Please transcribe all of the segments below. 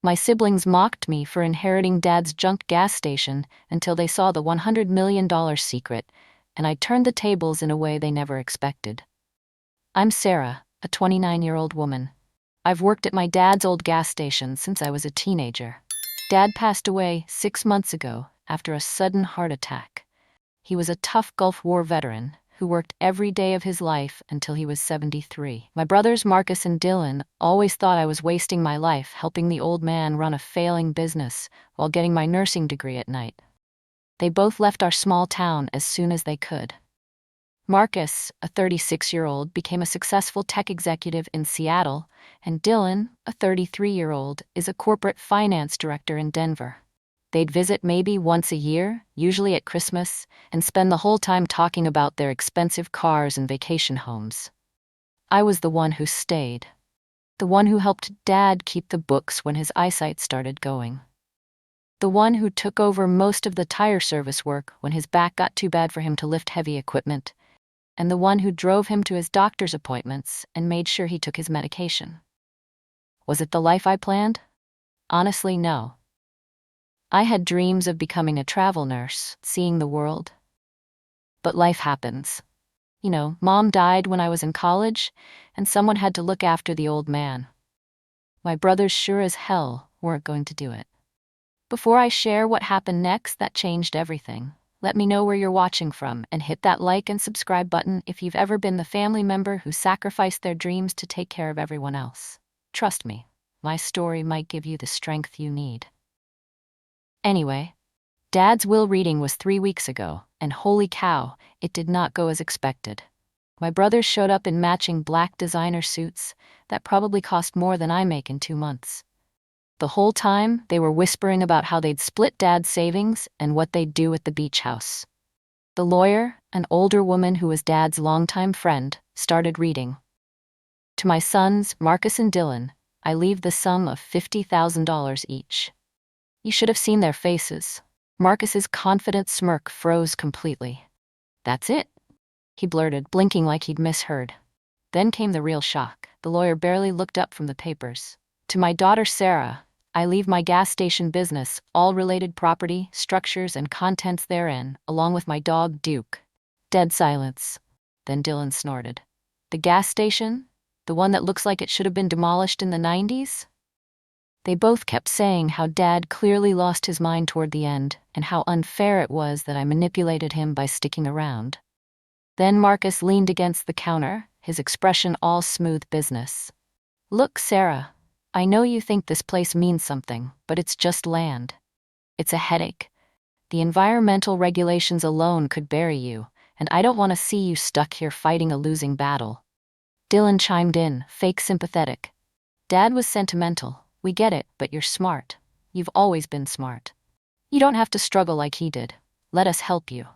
My siblings mocked me for inheriting Dad's junk gas station until they saw the $100 million secret, and I turned the tables in a way they never expected. I'm Sarah, a 29-year-old woman. I've worked at my dad's old gas station since I was a teenager. Dad passed away 6 months ago after a sudden heart attack. He was a tough Gulf War veteran who worked every day of his life until he was 73. My brothers Marcus and Dylan always thought I was wasting my life helping the old man run a failing business while getting my nursing degree at night. They both left our small town as soon as they could. Marcus, a 36-year-old, became a successful tech executive in Seattle, and Dylan, a 33-year-old, is a corporate finance director in Denver. They'd visit maybe once a year, usually at Christmas, and spend the whole time talking about their expensive cars and vacation homes. I was the one who stayed. The one who helped Dad keep the books when his eyesight started going. The one who took over most of the tire service work when his back got too bad for him to lift heavy equipment, and the one who drove him to his doctor's appointments and made sure he took his medication. Was it the life I planned? Honestly, no. I had dreams of becoming a travel nurse, seeing the world. But life happens. You know, Mom died when I was in college, and someone had to look after the old man. My brothers sure as hell weren't going to do it. Before I share what happened next that changed everything, let me know where you're watching from and hit that like and subscribe button if you've ever been the family member who sacrificed their dreams to take care of everyone else. Trust me, my story might give you the strength you need. Anyway, Dad's will reading was 3 weeks ago, and holy cow, it did not go as expected. My brothers showed up in matching black designer suits that probably cost more than I make in 2 months. The whole time, they were whispering about how they'd split Dad's savings and what they'd do at the beach house. The lawyer, an older woman who was Dad's longtime friend, started reading. To my sons, Marcus and Dylan, I leave the sum of $50,000 each. You should have seen their faces. Marcus's confident smirk froze completely. That's it, he blurted, blinking like he'd misheard. Then came the real shock. The lawyer barely looked up from the papers. To my daughter Sarah, I leave my gas station business, all related property, structures, and contents therein, along with my dog Duke. Dead silence. Then Dylan snorted. The gas station? The one that looks like it should have been demolished in the 90s? They both kept saying how Dad clearly lost his mind toward the end, and how unfair it was that I manipulated him by sticking around. Then Marcus leaned against the counter, his expression all smooth business. Look, Sarah, I know you think this place means something, but it's just land. It's a headache. The environmental regulations alone could bury you, and I don't want to see you stuck here fighting a losing battle. Dylan chimed in, fake sympathetic. Dad was sentimental. We get it, but you're smart. You've always been smart. You don't have to struggle like he did. Let us help you.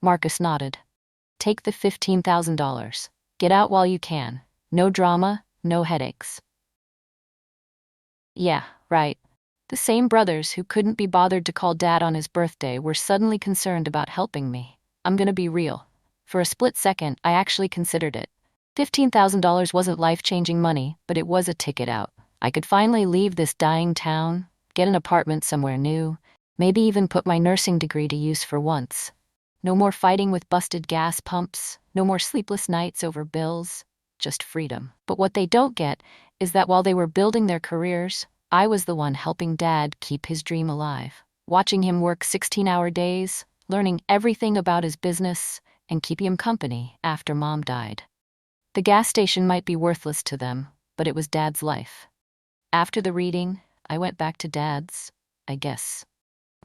Marcus nodded. Take the $15,000. Get out while you can. No drama, no headaches. Yeah, right. The same brothers who couldn't be bothered to call Dad on his birthday were suddenly concerned about helping me. I'm gonna be real. For a split second, I actually considered it. $15,000 wasn't life-changing money, but it was a ticket out. I could finally leave this dying town, get an apartment somewhere new, maybe even put my nursing degree to use for once. No more fighting with busted gas pumps, no more sleepless nights over bills, just freedom. But what they don't get is that while they were building their careers, I was the one helping Dad keep his dream alive, watching him work 16-hour days, learning everything about his business, and keeping him company after Mom died. The gas station might be worthless to them, but it was Dad's life. After the reading, I went back to Dad's, I guess.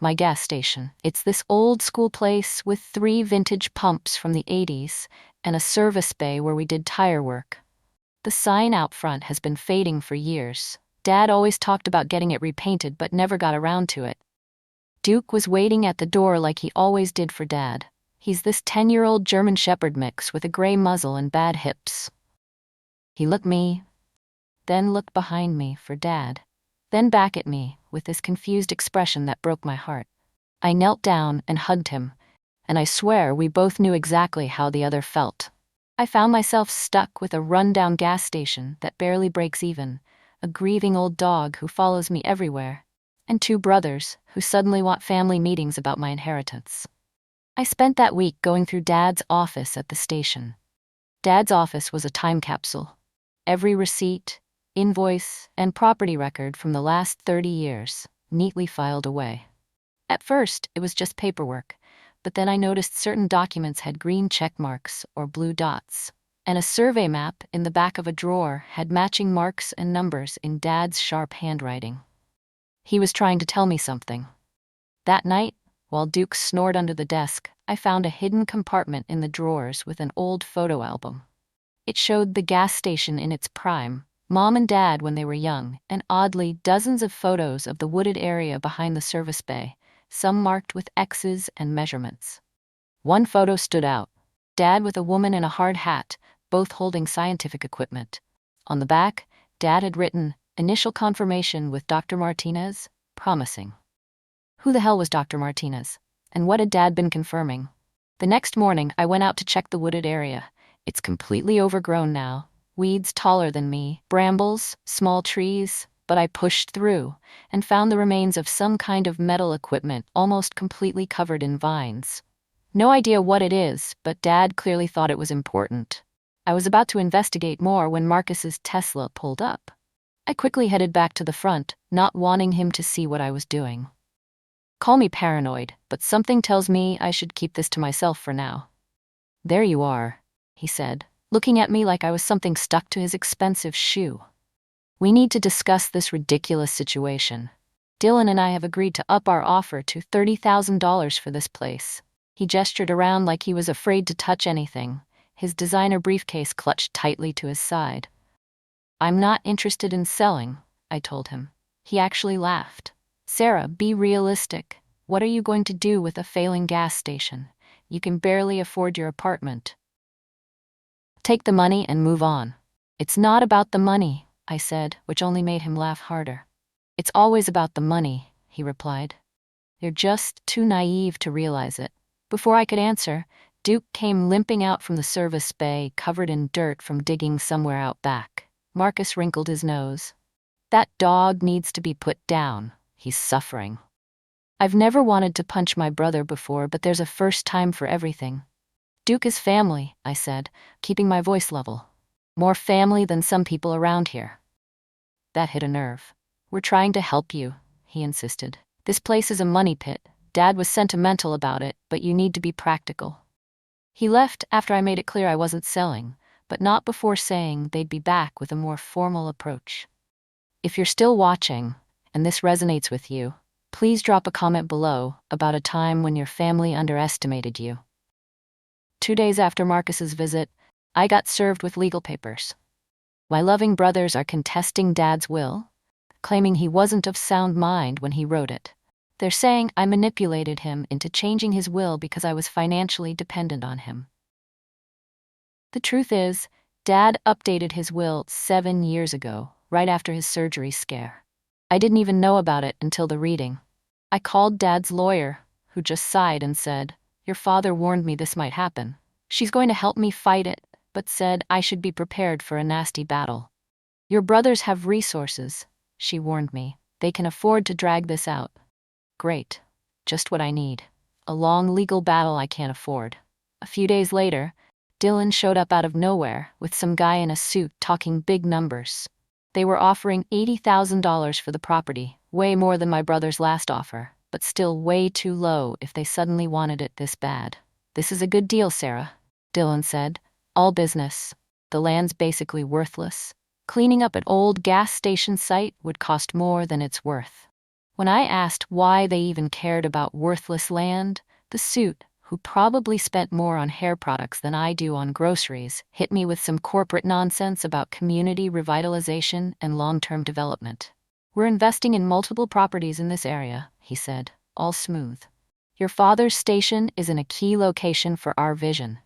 My gas station. It's this old-school place with 3 vintage pumps from the 80s and a service bay where we did tire work. The sign out front has been fading for years. Dad always talked about getting it repainted but never got around to it. Duke was waiting at the door like he always did for Dad. He's this 10-year-old German Shepherd mix with a gray muzzle and bad hips. He looked me, then looked behind me for Dad, then back at me with this confused expression that broke my heart. I knelt down and hugged him, and I swear we both knew exactly how the other felt. I found myself stuck with a run-down gas station that barely breaks even, a grieving old dog who follows me everywhere, and 2 brothers who suddenly want family meetings about my inheritance. I spent that week going through Dad's office at the station. Dad's office was a time capsule. Every receipt, invoice, and property record from the last 30 years, neatly filed away. At first, it was just paperwork, but then I noticed certain documents had green check marks or blue dots, and a survey map in the back of a drawer had matching marks and numbers in Dad's sharp handwriting. He was trying to tell me something. That night, while Duke snored under the desk, I found a hidden compartment in the drawers with an old photo album. It showed the gas station in its prime, Mom and Dad when they were young, and oddly, dozens of photos of the wooded area behind the service bay, some marked with X's and measurements. One photo stood out. Dad with a woman in a hard hat, both holding scientific equipment. On the back, Dad had written, "Initial confirmation with Dr. Martinez, promising." Who the hell was Dr. Martinez? And what had Dad been confirming? The next morning, I went out to check the wooded area. It's completely overgrown now. Weeds taller than me, brambles, small trees, but I pushed through and found the remains of some kind of metal equipment almost completely covered in vines. No idea what it is, but Dad clearly thought it was important. I was about to investigate more when Marcus's Tesla pulled up. I quickly headed back to the front, not wanting him to see what I was doing. Call me paranoid, but something tells me I should keep this to myself for now. "There you are," he said, looking at me like I was something stuck to his expensive shoe. "We need to discuss this ridiculous situation. Dylan and I have agreed to up our offer to $30,000 for this place." He gestured around like he was afraid to touch anything, his designer briefcase clutched tightly to his side. "I'm not interested in selling," I told him. He actually laughed. "Sarah, be realistic. What are you going to do with a failing gas station? You can barely afford your apartment. Take the money and move on." "It's not about the money," I said, which only made him laugh harder. "It's always about the money," he replied. "You're just too naive to realize it." Before I could answer, Duke came limping out from the service bay, covered in dirt from digging somewhere out back. Marcus wrinkled his nose. "That dog needs to be put down. He's suffering." I've never wanted to punch my brother before, but there's a first time for everything. "Duke is family," I said, keeping my voice level. "More family than some people around here." That hit a nerve. "We're trying to help you," he insisted. "This place is a money pit. Dad was sentimental about it, but you need to be practical." He left after I made it clear I wasn't selling, but not before saying they'd be back with a more formal approach. If you're still watching, and this resonates with you, please drop a comment below about a time when your family underestimated you. 2 days after Marcus's visit, I got served with legal papers. My loving brothers are contesting Dad's will, claiming he wasn't of sound mind when he wrote it. They're saying I manipulated him into changing his will because I was financially dependent on him. The truth is, Dad updated his will 7 years ago, right after his surgery scare. I didn't even know about it until the reading. I called Dad's lawyer, who just sighed and said, "Your father warned me this might happen. She's going to help me fight it, but said I should be prepared for a nasty battle. Your brothers have resources," she warned me. "They can afford to drag this out." Great. Just what I need. A long legal battle I can't afford. A few days later, Dylan showed up out of nowhere with some guy in a suit talking big numbers. They were offering $80,000 for the property, way more than my brother's last offer, but still way too low if they suddenly wanted it this bad. "This is a good deal, Sarah," Dylan said. "All business. The land's basically worthless. Cleaning up an old gas station site would cost more than it's worth." When I asked why they even cared about worthless land, the suit, who probably spent more on hair products than I do on groceries, hit me with some corporate nonsense about community revitalization and long-term development. "We're investing in multiple properties in this area," he said, all smooth. "Your father's station is in a key location for our vision."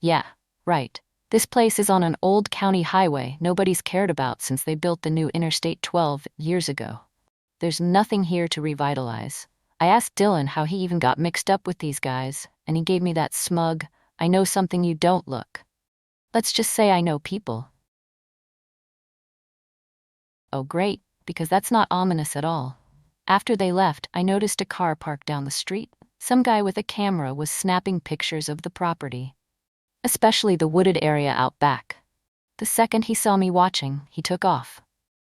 Yeah, right. This place is on an old county highway nobody's cared about since they built the new Interstate 12 years ago. There's nothing here to revitalize. I asked Dylan how he even got mixed up with these guys, and he gave me that smug, "I know something you don't" look. Let's just say I know people. Oh, great, because that's not ominous at all. After they left, I noticed a car parked down the street. Some guy with a camera was snapping pictures of the property, especially the wooded area out back. The second he saw me watching, he took off.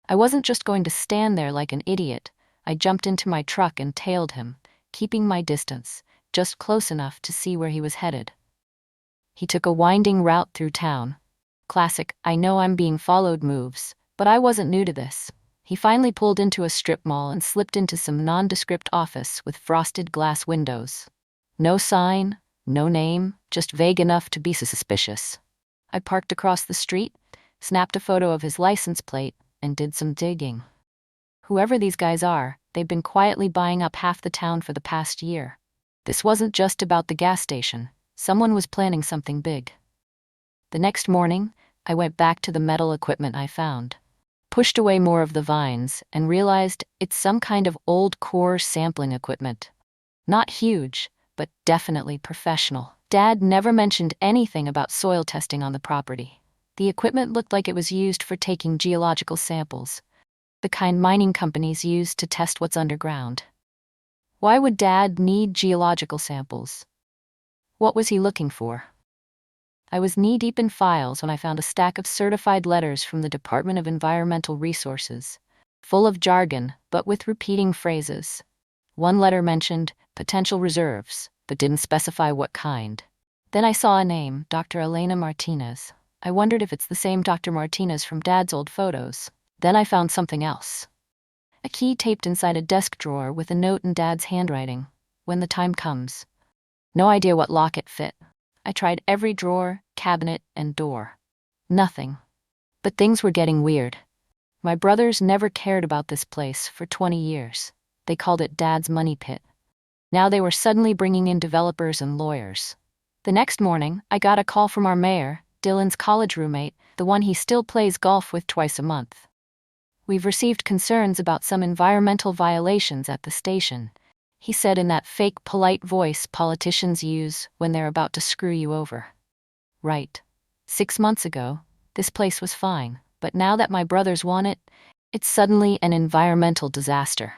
I wasn't just going to stand there like an idiot. I jumped into my truck and tailed him, keeping my distance, just close enough to see where he was headed. He took a winding route through town. Classic, I know I'm being followed moves, but I wasn't new to this. He finally pulled into a strip mall and slipped into some nondescript office with frosted glass windows. No sign, no name, just vague enough to be suspicious. I parked across the street, snapped a photo of his license plate, and did some digging. Whoever these guys are, they've been quietly buying up half the town for the past year. This wasn't just about the gas station. Someone was planning something big. The next morning, I went back to the metal equipment I found, pushed away more of the vines, and realized it's some kind of old core sampling equipment. Not huge, but definitely professional. Dad never mentioned anything about soil testing on the property. The equipment looked like it was used for taking geological samples, the kind mining companies use to test what's underground. Why would Dad need geological samples? What was he looking for? I was knee-deep in files when I found a stack of certified letters from the Department of Environmental Resources, full of jargon, but with repeating phrases. One letter mentioned potential reserves, but didn't specify what kind. Then I saw a name, Dr. Elena Martinez. I wondered if it's the same Dr. Martinez from Dad's old photos. Then I found something else. A key taped inside a desk drawer with a note in Dad's handwriting. When the time comes. No idea what lock it fit. I tried every drawer, cabinet, and door. Nothing. But things were getting weird. My brothers never cared about this place for 20 years. They called it Dad's money pit. Now they were suddenly bringing in developers and lawyers. The next morning, I got a call from our mayor, Dylan's college roommate, the one he still plays golf with twice a month. We've received concerns about some environmental violations at the station, he said in that fake polite voice politicians use when they're about to screw you over. Right. 6 months ago, this place was fine, but now that my brothers want it, it's suddenly an environmental disaster.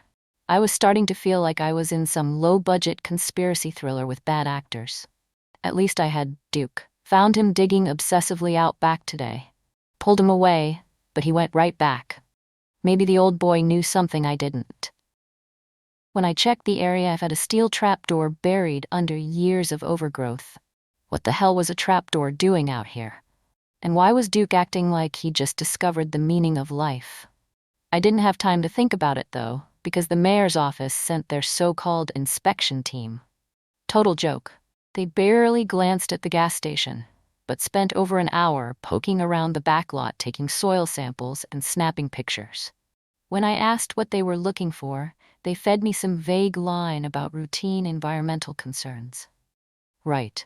I was starting to feel like I was in some low-budget conspiracy thriller with bad actors. At least I had Duke. Found him digging obsessively out back today. Pulled him away, but he went right back. Maybe the old boy knew something I didn't. When I checked the area, I've had a steel trapdoor buried under years of overgrowth. What the hell was a trapdoor doing out here? And why was Duke acting like he just discovered the meaning of life? I didn't have time to think about it, though, because the mayor's office sent their so-called inspection team. Total joke. They barely glanced at the gas station, but spent over an hour poking around the back lot taking soil samples and snapping pictures. When I asked what they were looking for, they fed me some vague line about routine environmental concerns. Right.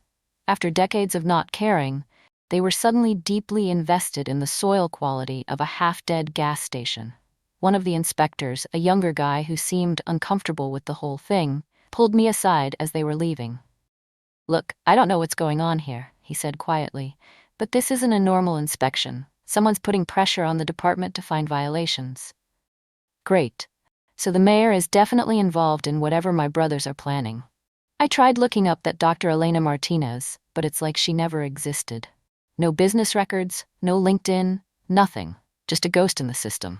After decades of not caring, they were suddenly deeply invested in the soil quality of a half-dead gas station. One of the inspectors, a younger guy who seemed uncomfortable with the whole thing, pulled me aside as they were leaving. "Look, I don't know what's going on here," he said quietly, "but this isn't a normal inspection. Someone's putting pressure on the department to find violations." Great. So the mayor is definitely involved in whatever my brothers are planning. I tried looking up that Dr. Elena Martinez, but it's like she never existed. No business records, no LinkedIn, nothing. Just a ghost in the system.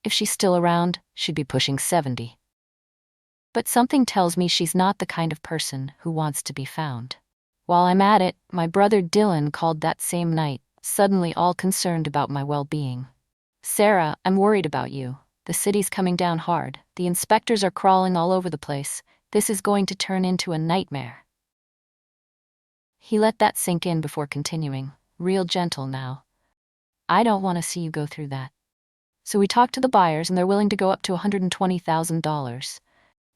If she's still around, she'd be pushing 70. But something tells me she's not the kind of person who wants to be found. While I'm at it, my brother Dylan called that same night, suddenly all concerned about my well-being. "Sarah, I'm worried about you. The city's coming down hard. The inspectors are crawling all over the place. This is going to turn into a nightmare." He let that sink in before continuing, real gentle now. "I don't want to see you go through that. So we talked to the buyers and they're willing to go up to $120,000.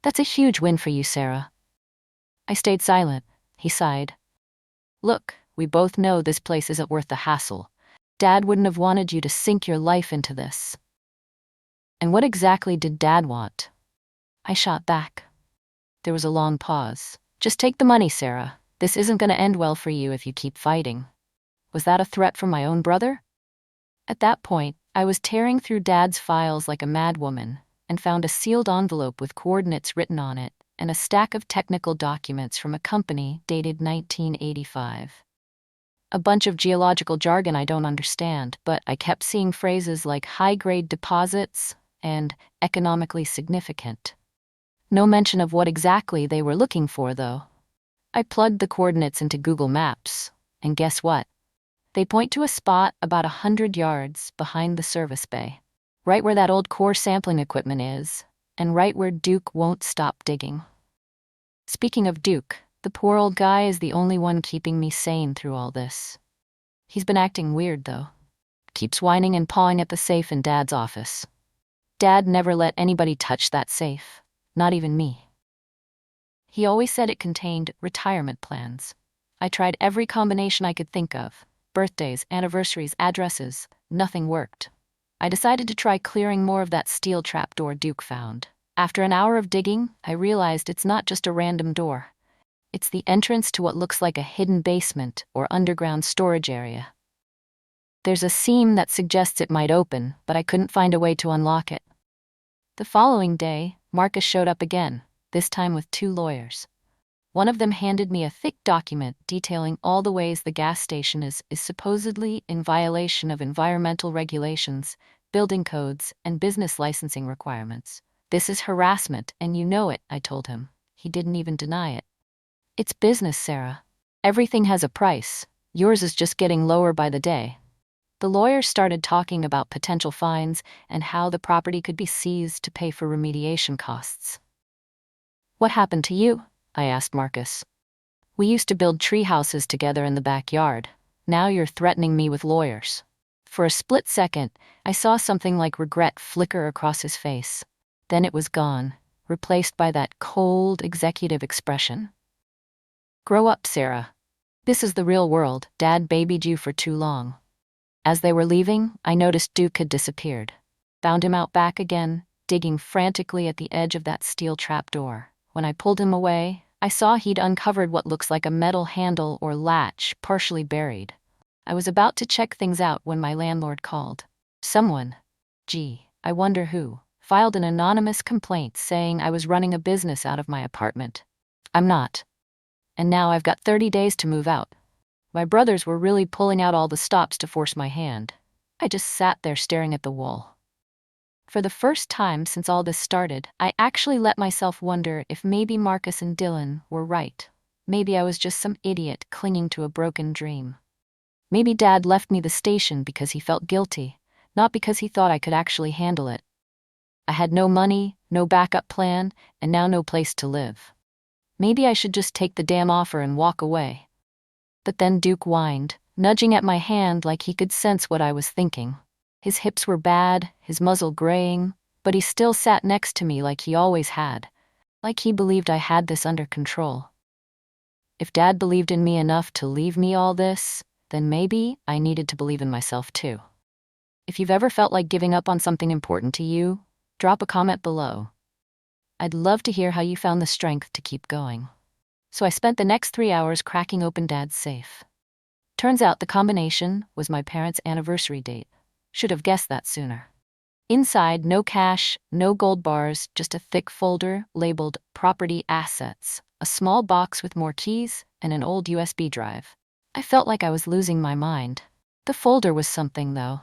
That's a huge win for you, Sarah." I stayed silent. He sighed. "Look, we both know this place isn't worth the hassle. Dad wouldn't have wanted you to sink your life into this." "And what exactly did Dad want?" I shot back. There was a long pause. "Just take the money, Sarah. This isn't going to end well for you if you keep fighting." Was that a threat from my own brother? At that point, I was tearing through Dad's files like a madwoman and found a sealed envelope with coordinates written on it and a stack of technical documents from a company dated 1985. A bunch of geological jargon I don't understand, but I kept seeing phrases like high-grade deposits and economically significant. No mention of what exactly they were looking for, though. I plugged the coordinates into Google Maps, and guess what? They point to a spot about 100 yards behind the service bay, right where that old core sampling equipment is, and right where Duke won't stop digging. Speaking of Duke, the poor old guy is the only one keeping me sane through all this. He's been acting weird, though. Keeps whining and pawing at the safe in Dad's office. Dad never let anybody touch that safe, not even me. He always said it contained retirement plans. I tried every combination I could think of. Birthdays, anniversaries, addresses. Nothing worked. I decided to try clearing more of that steel trapdoor Duke found. After an hour of digging, I realized it's not just a random door. It's the entrance to what looks like a hidden basement or underground storage area. There's a seam that suggests it might open, but I couldn't find a way to unlock it. The following day, Marcus showed up again, this time with 2 lawyers. One of them handed me a thick document detailing all the ways the gas station is supposedly in violation of environmental regulations, building codes, and business licensing requirements. This is harassment, and you know it, I told him. He didn't even deny it. It's business, Sarah. Everything has a price. Yours is just getting lower by the day. The lawyers started talking about potential fines and how the property could be seized to pay for remediation costs. What happened to you? I asked Marcus. We used to build tree houses together in the backyard. Now you're threatening me with lawyers. For a split second, I saw something like regret flicker across his face. Then it was gone, replaced by that cold, executive expression. Grow up, Sarah. This is the real world. Dad babied you for too long. As they were leaving, I noticed Duke had disappeared. Found him out back again, digging frantically at the edge of that steel trapdoor. When I pulled him away, I saw he'd uncovered what looks like a metal handle or latch, partially buried. I was about to check things out when my landlord called. Someone, I wonder who, filed an anonymous complaint saying I was running a business out of my apartment. I'm not. And now I've got 30 days to move out. My brothers were really pulling out all the stops to force my hand. I just sat there staring at the wall. For the first time since all this started, I actually let myself wonder if maybe Marcus and Dylan were right. Maybe I was just some idiot clinging to a broken dream. Maybe Dad left me the station because he felt guilty, not because he thought I could actually handle it. I had no money, no backup plan, and now no place to live. Maybe I should just take the damn offer and walk away. But then Duke whined, nudging at my hand like he could sense what I was thinking. His hips were bad, his muzzle graying, but he still sat next to me like he always had, like he believed I had this under control. If Dad believed in me enough to leave me all this, then maybe I needed to believe in myself too. If you've ever felt like giving up on something important to you, drop a comment below. I'd love to hear how you found the strength to keep going. So I spent the next 3 hours cracking open Dad's safe. Turns out the combination was my parents' anniversary date. Should have guessed that sooner. Inside, no cash, no gold bars, just a thick folder labeled Property Assets, a small box with more keys, and an old USB drive. I felt like I was losing my mind. The folder was something, though.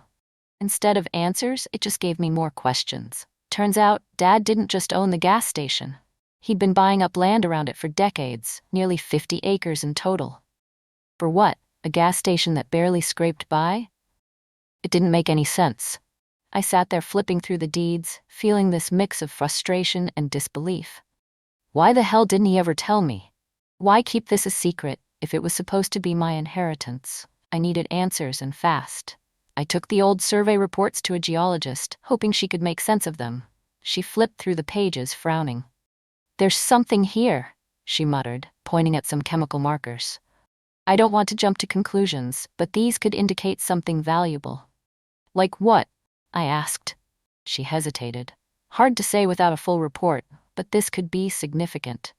Instead of answers, it just gave me more questions. Turns out, Dad didn't just own the gas station. He'd been buying up land around it for decades, nearly 50 acres in total. For what? A gas station that barely scraped by? It didn't make any sense. I sat there flipping through the deeds, feeling this mix of frustration and disbelief. Why the hell didn't he ever tell me? Why keep this a secret if it was supposed to be my inheritance? I needed answers and fast. I took the old survey reports to a geologist, hoping she could make sense of them. She flipped through the pages, frowning. "There's something here," she muttered, pointing at some chemical markers. "I don't want to jump to conclusions, but these could indicate something valuable." "Like what?" I asked. She hesitated. Hard to say without a full report, but this could be significant.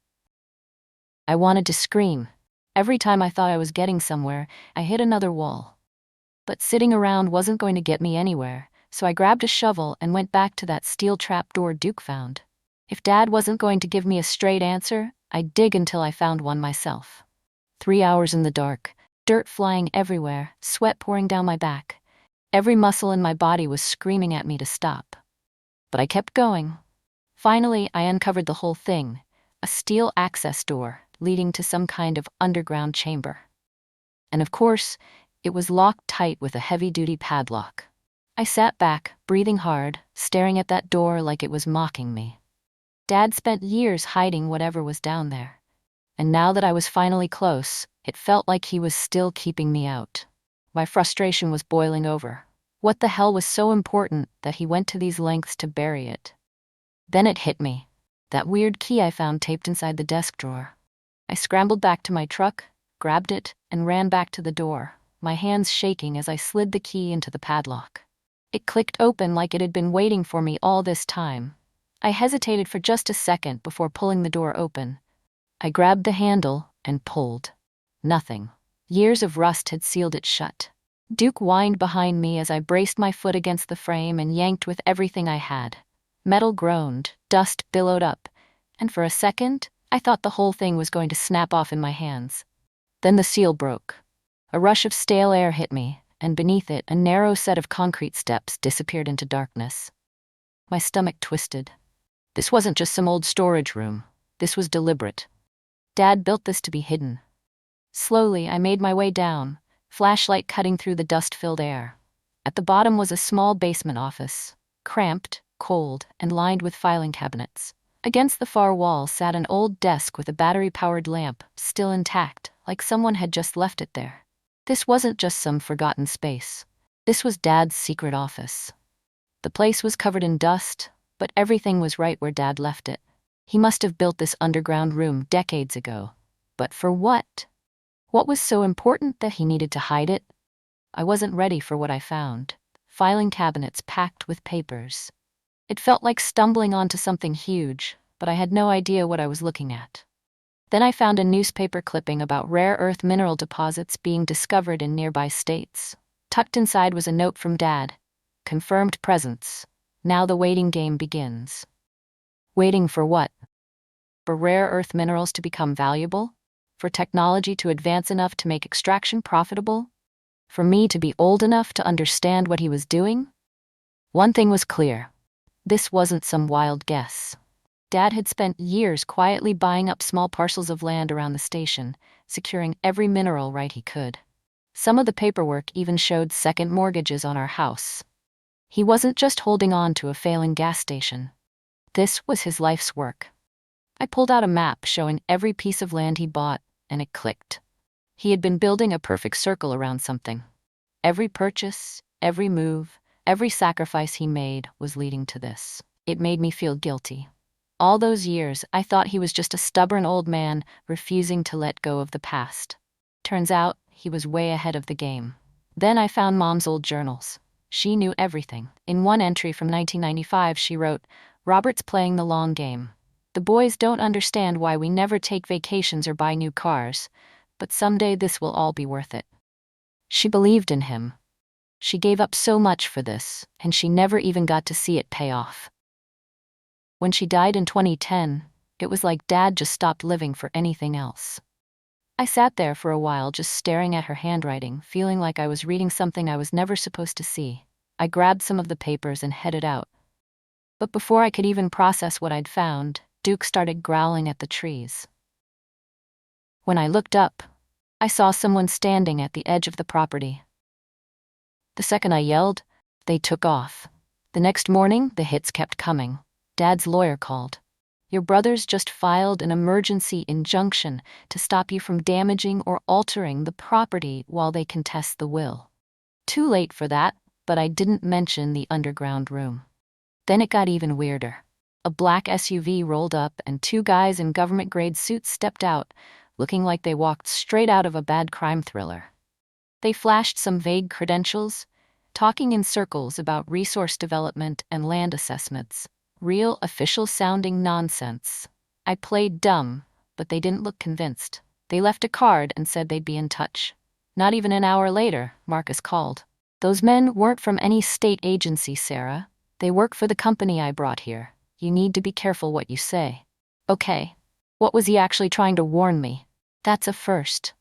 I wanted to scream. Every time I thought I was getting somewhere, I hit another wall. But sitting around wasn't going to get me anywhere. so I grabbed a shovel and went back to that steel trapdoor Duke found. If Dad wasn't going to give me a straight answer, I'd dig until I found one myself. 3 hours in the dark, dirt flying everywhere, sweat pouring down my back. Every muscle in my body was screaming at me to stop. But I kept going. Finally, I uncovered the whole thing, a steel access door leading to some kind of underground chamber. And of course, it was locked tight with a heavy-duty padlock. I sat back, breathing hard, staring at that door like it was mocking me. Dad spent years hiding whatever was down there. And now that I was finally close, it felt like he was still keeping me out. My frustration was boiling over. What the hell was so important that he went to these lengths to bury it? Then it hit me. That weird key I found taped inside the desk drawer. I scrambled back to my truck, grabbed it, and ran back to the door, my hands shaking as I slid the key into the padlock. It clicked open like it had been waiting for me all this time. I hesitated for just a second before pulling the door open. I grabbed the handle and pulled. Nothing. Years of rust had sealed it shut. Duke whined behind me as I braced my foot against the frame and yanked with everything I had. Metal groaned, dust billowed up, and for a second, I thought the whole thing was going to snap off in my hands. Then the seal broke. A rush of stale air hit me, and beneath it, a narrow set of concrete steps disappeared into darkness. My stomach twisted. This wasn't just some old storage room. This was deliberate. Dad built this to be hidden. Slowly, I made my way down, flashlight cutting through the dust-filled air. At the bottom was a small basement office, cramped, cold, and lined with filing cabinets. Against the far wall sat an old desk with a battery-powered lamp, still intact, like someone had just left it there. This wasn't just some forgotten space. This was Dad's secret office. The place was covered in dust, but everything was right where Dad left it. He must have built this underground room decades ago. But for what? What was so important that he needed to hide it? I wasn't ready for what I found. Filing cabinets packed with papers. It felt like stumbling onto something huge, but I had no idea what I was looking at. Then I found a newspaper clipping about rare earth mineral deposits being discovered in nearby states. Tucked inside was a note from Dad. Confirmed presence. Now the waiting game begins. Waiting for what? For rare earth minerals to become valuable? For technology to advance enough to make extraction profitable? For me to be old enough to understand what he was doing? One thing was clear. This wasn't some wild guess. Dad had spent years quietly buying up small parcels of land around the station, securing every mineral right he could. Some of the paperwork even showed second mortgages on our house. He wasn't just holding on to a failing gas station. This was his life's work. I pulled out a map showing every piece of land he bought, and it clicked. He had been building a perfect circle around something. Every purchase, every move, every sacrifice he made was leading to this. It made me feel guilty. All those years, I thought he was just a stubborn old man refusing to let go of the past. Turns out, he was way ahead of the game. Then I found Mom's old journals. She knew everything. In one entry from 1995, she wrote, "Robert's playing the long game. The boys don't understand why we never take vacations or buy new cars, but someday this will all be worth it." She believed in him. She gave up so much for this, and she never even got to see it pay off. When she died in 2010, it was like Dad just stopped living for anything else. I sat there for a while just staring at her handwriting, feeling like I was reading something I was never supposed to see. I grabbed some of the papers and headed out. But before I could even process what I'd found, Duke started growling at the trees. When I looked up, I saw someone standing at the edge of the property. The second I yelled, they took off. The next morning, the hits kept coming. Dad's lawyer called. "Your brothers just filed an emergency injunction to stop you from damaging or altering the property while they contest the will." Too late for that, but I didn't mention the underground room. Then it got even weirder. A black SUV rolled up and two guys in government-grade suits stepped out, looking like they walked straight out of a bad crime thriller. They flashed some vague credentials, talking in circles about resource development and land assessments. Real official-sounding nonsense. I played dumb, but they didn't look convinced. They left a card and said they'd be in touch. Not even an hour later, Marcus called. Those men weren't from any state agency, Sarah. They work for the company I brought here. You need to be careful what you say. Okay. What was he actually trying to warn me? That's a first.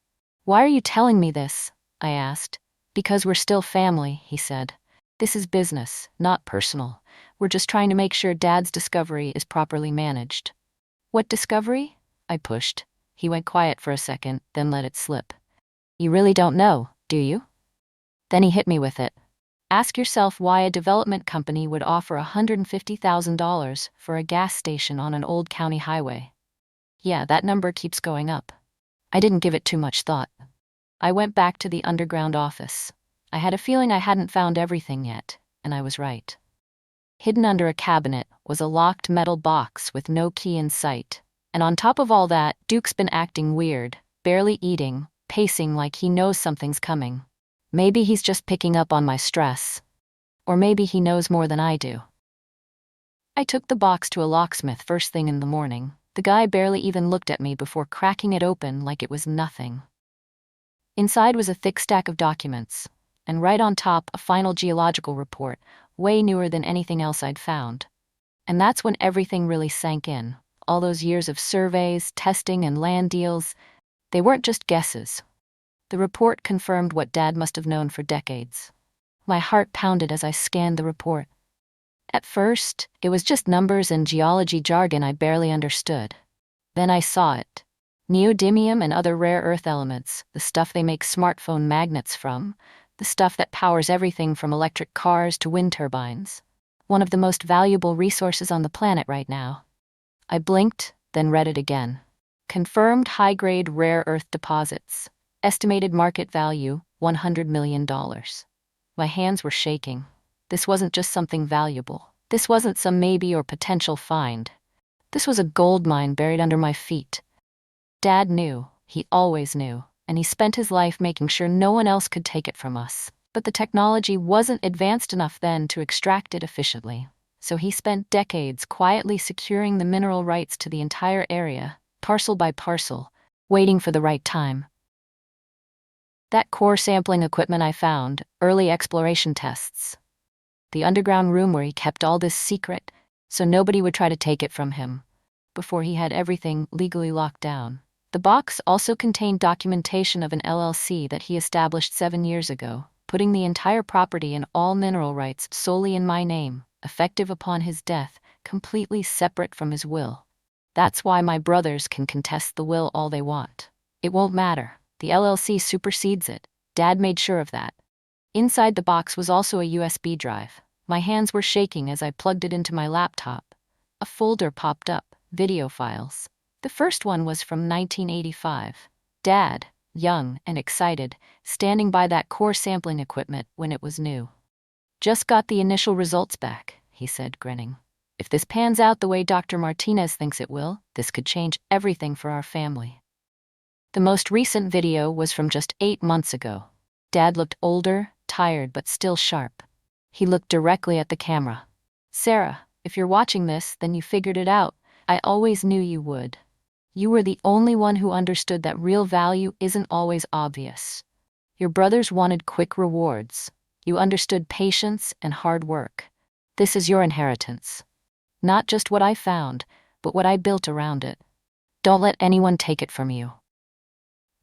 Why are you telling me this? I asked. Because we're still family, he said. This is business, not personal. We're just trying to make sure Dad's discovery is properly managed. What discovery? I pushed. He went quiet for a second, then let it slip. You really don't know, do you? Then he hit me with it. Ask yourself why a development company would offer $150,000 for a gas station on an old county highway. Yeah, that number keeps going up. I didn't give it too much thought. I went back to the underground office. I had a feeling I hadn't found everything yet, and I was right. Hidden under a cabinet was a locked metal box with no key in sight. And on top of all that, Duke's been acting weird, barely eating, pacing like he knows something's coming. Maybe he's just picking up on my stress. Or maybe he knows more than I do. I took the box to a locksmith first thing in the morning. The guy barely even looked at me before cracking it open like it was nothing. Inside was a thick stack of documents, and right on top a final geological report, way newer than anything else I'd found. And that's when everything really sank in. All those years of surveys, testing, and land deals, they weren't just guesses. The report confirmed what Dad must have known for decades. My heart pounded as I scanned the report. At first, it was just numbers and geology jargon I barely understood. Then I saw it. Neodymium and other rare earth elements, the stuff they make smartphone magnets from, the stuff that powers everything from electric cars to wind turbines. One of the most valuable resources on the planet right now. I blinked, then read it again. Confirmed high-grade rare earth deposits. Estimated market value, $100 million. My hands were shaking. This wasn't just something valuable. This wasn't some maybe or potential find. This was a gold mine buried under my feet. Dad knew, he always knew, and he spent his life making sure no one else could take it from us. But the technology wasn't advanced enough then to extract it efficiently. So he spent decades quietly securing the mineral rights to the entire area, parcel by parcel, waiting for the right time. That core sampling equipment I found, early exploration tests. The underground room where he kept all this secret, so nobody would try to take it from him, before he had everything legally locked down. The box also contained documentation of an LLC that he established 7 years ago, putting the entire property and all mineral rights solely in my name, effective upon his death, completely separate from his will. That's why my brothers can contest the will all they want. It won't matter. The LLC supersedes it. Dad made sure of that. Inside the box was also a USB drive. My hands were shaking as I plugged it into my laptop. A folder popped up, video files. The first one was from 1985. Dad, young and excited, standing by that core sampling equipment when it was new. Just got the initial results back, he said, grinning. If this pans out the way Dr. Martinez thinks it will, this could change everything for our family. The most recent video was from just 8 months ago. Dad looked older, tired, but still sharp. He looked directly at the camera. Sarah, if you're watching this, then you figured it out. I always knew you would. You were the only one who understood that real value isn't always obvious. Your brothers wanted quick rewards. You understood patience and hard work. This is your inheritance. Not just what I found, but what I built around it. Don't let anyone take it from you.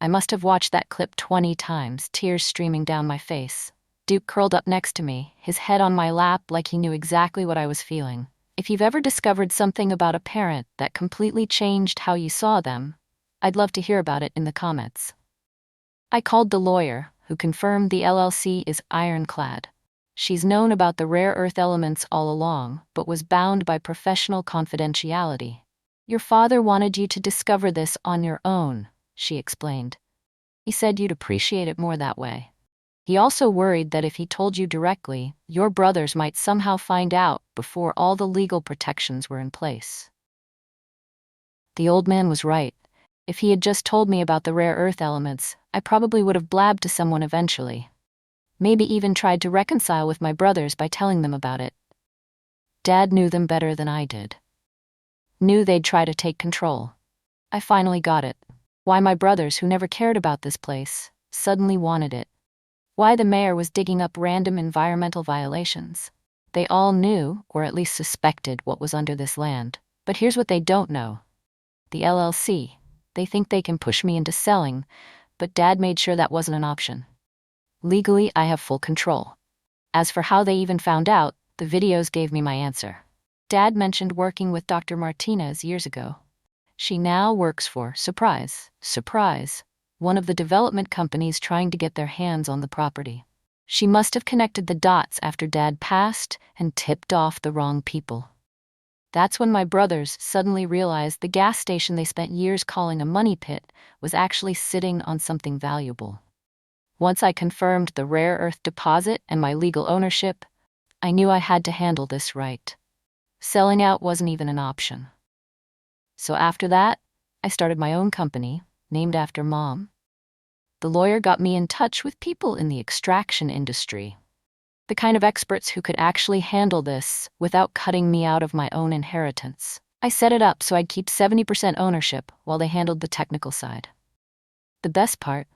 I must have watched that clip 20 times, tears streaming down my face. Duke curled up next to me, his head on my lap like he knew exactly what I was feeling. If you've ever discovered something about a parent that completely changed how you saw them, I'd love to hear about it in the comments. I called the lawyer, who confirmed the LLC is ironclad. She's known about the rare earth elements all along, but was bound by professional confidentiality. Your father wanted you to discover this on your own, she explained. He said you'd appreciate it more that way. He also worried that if he told you directly, your brothers might somehow find out before all the legal protections were in place. The old man was right. If he had just told me about the rare earth elements, I probably would have blabbed to someone eventually. Maybe even tried to reconcile with my brothers by telling them about it. Dad knew them better than I did. Knew they'd try to take control. I finally got it. Why my brothers, who never cared about this place, suddenly wanted it. Why the mayor was digging up random environmental violations. They all knew, or at least suspected, what was under this land. But here's what they don't know. The LLC. They think they can push me into selling, but Dad made sure that wasn't an option. Legally, I have full control. As for how they even found out, the videos gave me my answer. Dad mentioned working with Dr. Martinez years ago. She now works for, surprise, one of the development companies trying to get their hands on the property. She must have connected the dots after Dad passed and tipped off the wrong people. That's when my brothers suddenly realized the gas station they spent years calling a money pit was actually sitting on something valuable. Once I confirmed the rare earth deposit and my legal ownership, I knew I had to handle this right. Selling out wasn't even an option. So after that, I started my own company, named after Mom. The lawyer got me in touch with people in the extraction industry, the kind of experts who could actually handle this without cutting me out of my own inheritance. I set it up so I'd keep 70% ownership while they handled the technical side. The best part?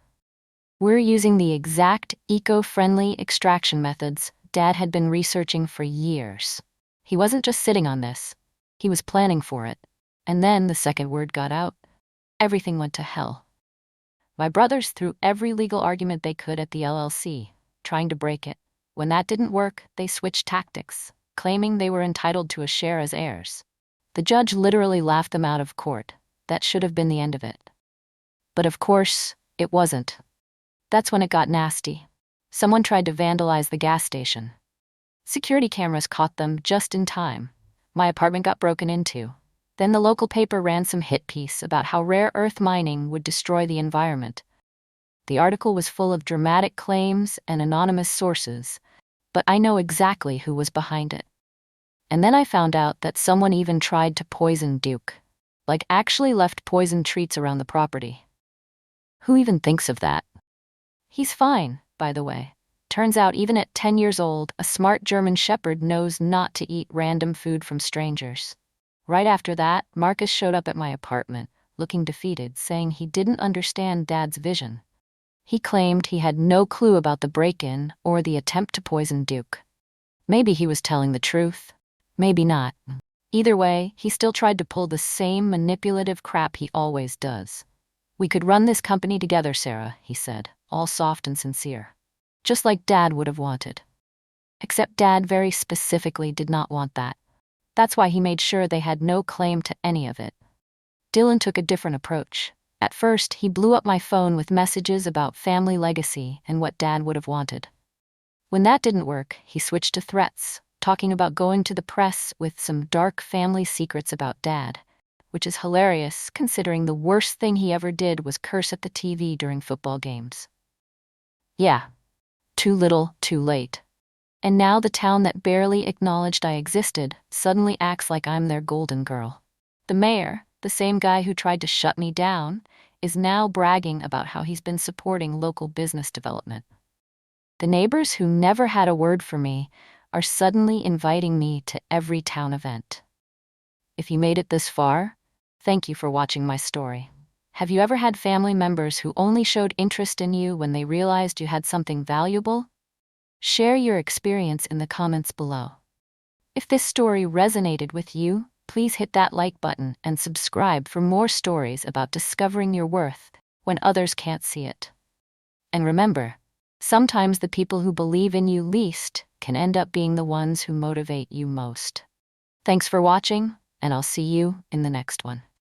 We're using the exact eco-friendly extraction methods Dad had been researching for years. He wasn't just sitting on this. He was planning for it. And then the second word got out. Everything went to hell. My brothers threw every legal argument they could at the LLC, trying to break it. When that didn't work, they switched tactics, claiming they were entitled to a share as heirs. The judge literally laughed them out of court. That should have been the end of it. But of course, it wasn't. That's when it got nasty. Someone tried to vandalize the gas station. Security cameras caught them just in time. My apartment got broken into. Then the local paper ran some hit piece about how rare earth mining would destroy the environment. The article was full of dramatic claims and anonymous sources, but I know exactly who was behind it. And then I found out that someone even tried to poison Duke, like actually left poisoned treats around the property. Who even thinks of that? He's fine, by the way. Turns out even at 10 years old, a smart German shepherd knows not to eat random food from strangers. Right after that, Marcus showed up at my apartment, looking defeated, saying he didn't understand Dad's vision. He claimed he had no clue about the break-in or the attempt to poison Duke. Maybe he was telling the truth. Maybe not. Either way, he still tried to pull the same manipulative crap he always does. We could run this company together, Sarah, he said, all soft and sincere. Just like Dad would have wanted. Except Dad very specifically did not want that. That's why he made sure they had no claim to any of it. Dylan took a different approach. At first, he blew up my phone with messages about family legacy and what Dad would have wanted. When that didn't work, he switched to threats, talking about going to the press with some dark family secrets about Dad, which is hilarious considering the worst thing he ever did was curse at the TV during football games. Yeah, too little, too late. And now the town that barely acknowledged I existed suddenly acts like I'm their golden girl. The mayor, the same guy who tried to shut me down, is now bragging about how he's been supporting local business development. The neighbors who never had a word for me are suddenly inviting me to every town event. If you made it this far, thank you for watching my story. Have you ever had family members who only showed interest in you when they realized you had something valuable? Share your experience in the comments below. If this story resonated with you, please hit that like button and subscribe for more stories about discovering your worth when others can't see it. And remember, sometimes the people who believe in you least can end up being the ones who motivate you most. Thanks for watching, and I'll see you in the next one.